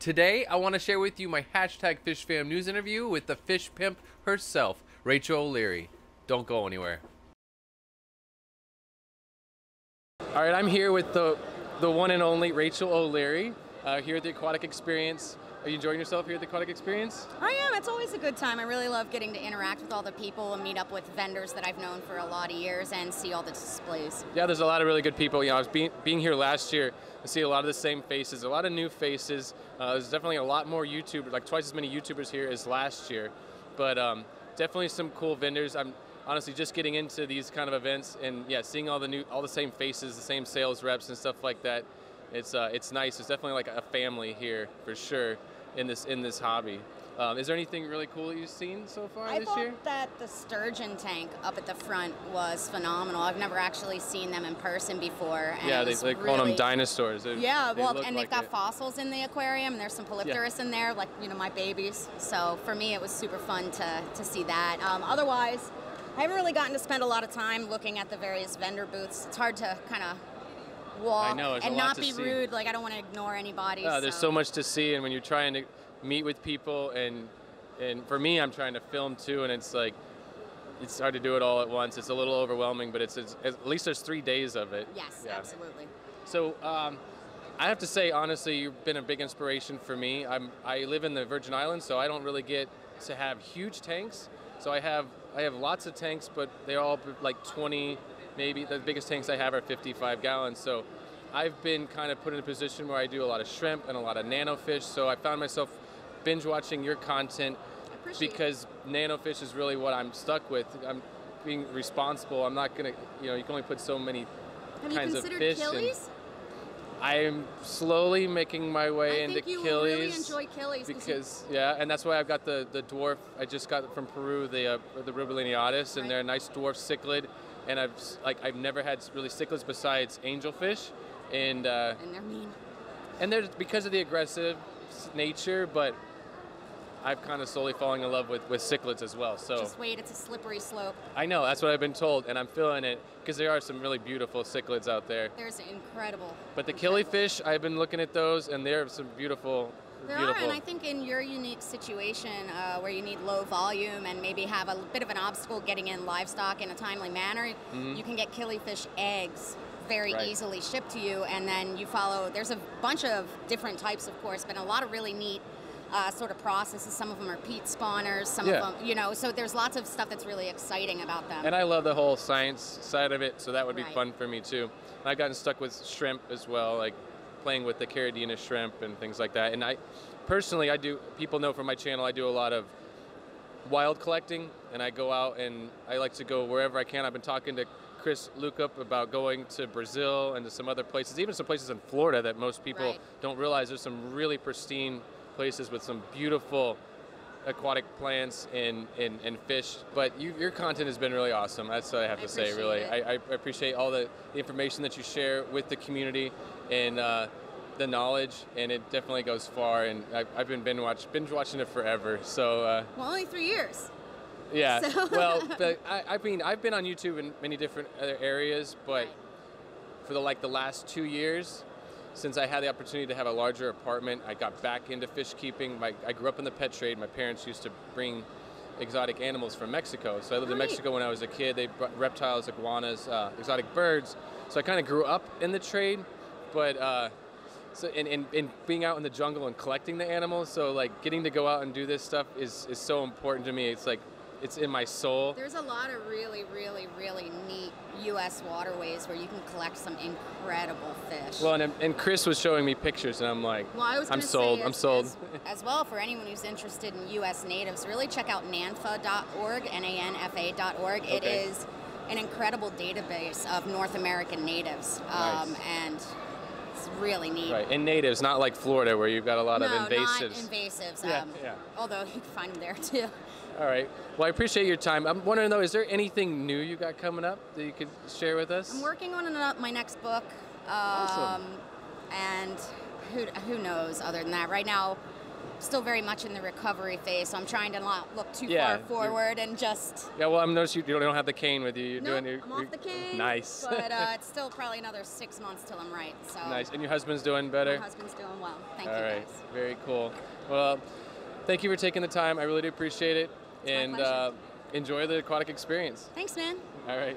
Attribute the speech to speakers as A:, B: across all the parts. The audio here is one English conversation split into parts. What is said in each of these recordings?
A: Today, I want to share with you my hashtag Fishfam news interview with the fish pimp herself, Rachel O'Leary. Don't go anywhere. All right, I'm here with the one and only Rachel O'Leary here at the Aquatic Experience. Are you enjoying yourself here at the Aquatic Experience?
B: I am. It's always a good time. I really love getting to interact with all the people and meet up with vendors that I've known for a lot of years and see all the displays.
A: Yeah, there's a lot of really good people. You know, I was being here last year. I see a lot of the same faces, a lot of new faces. There's definitely a lot more YouTubers, like twice as many YouTubers here as last year. But definitely some cool vendors. I'm honestly just getting into these kind of events, and yeah, seeing all the same faces, the same sales reps and stuff like that. It's nice. It's definitely like a family here for sure in this hobby. Is there anything really cool that you've seen so far this year?
B: I thought that the sturgeon tank up at the front was phenomenal. I've never actually seen them in person before. And
A: yeah, they call them dinosaurs.
B: Yeah, well, and they've got fossils in the aquarium, and there's some polypterus in there, like, you know, my babies. So for me, it was super fun to see that. Otherwise, I haven't really gotten to spend a lot of time looking at the various vendor booths. It's hard to kind of walk and not be rude. Like, I don't want to ignore anybody.
A: There's so much to see, and when you're trying to meet with people, and for me, I'm trying to film too, and it's like it's hard to do it all at once. It's a little overwhelming, but it's at least there's 3 days of it.
B: Yes, yeah. Absolutely.
A: So I have to say, honestly, you've been a big inspiration for me. I live in the Virgin Islands, so I don't really get to have huge tanks. So I have lots of tanks, but they're all like 20. Maybe the biggest tanks I have are 55 gallons. So I've been kind of put in a position where I do a lot of shrimp and a lot of nanofish. So I found myself binge watching your content because nanofish is really what I'm stuck with. I'm being responsible. I'm not gonna, you can only put so many kinds of fish.
B: Have you considered killies?
A: I'm slowly making my way into
B: killies.
A: I
B: think you really enjoy killies.
A: Because and that's why I've got the dwarf. I just got from Peru the rubelliniatus, and they're a nice dwarf cichlid. And I've never had really cichlids besides angelfish, and
B: they're mean.
A: And they're because of the aggressive nature, but I've kind of slowly falling in love with cichlids as well. So
B: just wait, it's a slippery slope.
A: I know, that's what I've been told, and I'm feeling it because there are some really beautiful cichlids out there.
B: There's incredible.
A: But the killifish, I've been looking at those, and they're some beautiful.
B: There are, and I think in your unique situation where you need low volume and maybe have a bit of an obstacle getting in livestock in a timely manner, you can get killifish eggs very easily shipped to you, and then you follow. There's a bunch of different types, of course, but a lot of really neat sort of processes. Some of them are peat spawners, some of them, so there's lots of stuff that's really exciting about them.
A: And I love the whole science side of it, so that would be fun for me too. And I've gotten stuck with shrimp as well, like playing with the Caridina shrimp and things like that. And I personally, people know from my channel, I do a lot of wild collecting, and I go out and I like to go wherever I can. I've been talking to Chris Lukup about going to Brazil and to some other places, even some places in Florida that most people don't realize. There's some really pristine places with some beautiful aquatic plants and fish. But your content has been really awesome. That's what I have to say, really. I appreciate all the information that you share with the community and the knowledge, and it definitely goes far. And I've been binge watching it forever. So
B: well, only 3 years.
A: Yeah. So. Well, but I've been on YouTube in many different other areas, but for the last 2 years, since I had the opportunity to have a larger apartment, I got back into fish keeping. I grew up in the pet trade. My parents used to bring exotic animals from Mexico. So I lived in Mexico when I was a kid. They brought reptiles, iguanas, exotic birds. So I kind of grew up in the trade, but so in being out in the jungle and collecting the animals. So like getting to go out and do this stuff is so important to me. It's like it's in my soul.
B: There's a lot of really, really, really neat U.S. waterways where you can collect some incredible fish.
A: Well, and Chris was showing me pictures, and I'm like, I'm sold. I'm sold.
B: As well, for anyone who's interested in U.S. natives, really check out nanfa.org, nanfa.org. It is an incredible database of North American natives, and it's really neat.
A: Right, and natives, not like Florida where you've got a lot of invasives.
B: Not invasives, although you can find them there too.
A: All right. Well, I appreciate your time. I'm wondering, though, is there anything new you got coming up that you could share with us?
B: I'm working on my next book.
A: Awesome.
B: And who knows other than that. Right now, still very much in the recovery phase, so I'm trying to not look too
A: Yeah,
B: far forward and just.
A: Yeah, well, I'm noticing you don't have the cane with you. You're
B: No,
A: doing.
B: I'm off the cane.
A: Nice.
B: But it's still probably another 6 months till I'm right. So.
A: Nice. And your husband's doing better?
B: My husband's doing well. Thank you,
A: All right.
B: guys.
A: Very cool. Well, thank you for taking the time. I really do appreciate it.
B: It's my pleasure.
A: Enjoy the aquatic experience.
B: Thanks, man.
A: All right.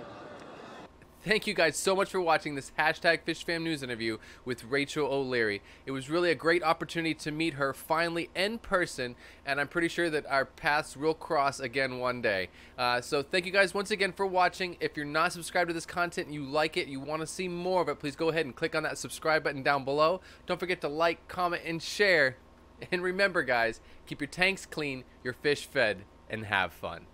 A: Thank you guys so much for watching this #FishFam News interview with Rachel O'Leary. It was really a great opportunity to meet her finally in person, and I'm pretty sure that our paths will cross again one day. So thank you guys once again for watching. If you're not subscribed to this content and you like it, you want to see more of it, please go ahead and click on that subscribe button down below. Don't forget to like, comment, and share. And remember guys, keep your tanks clean, your fish fed, and have fun.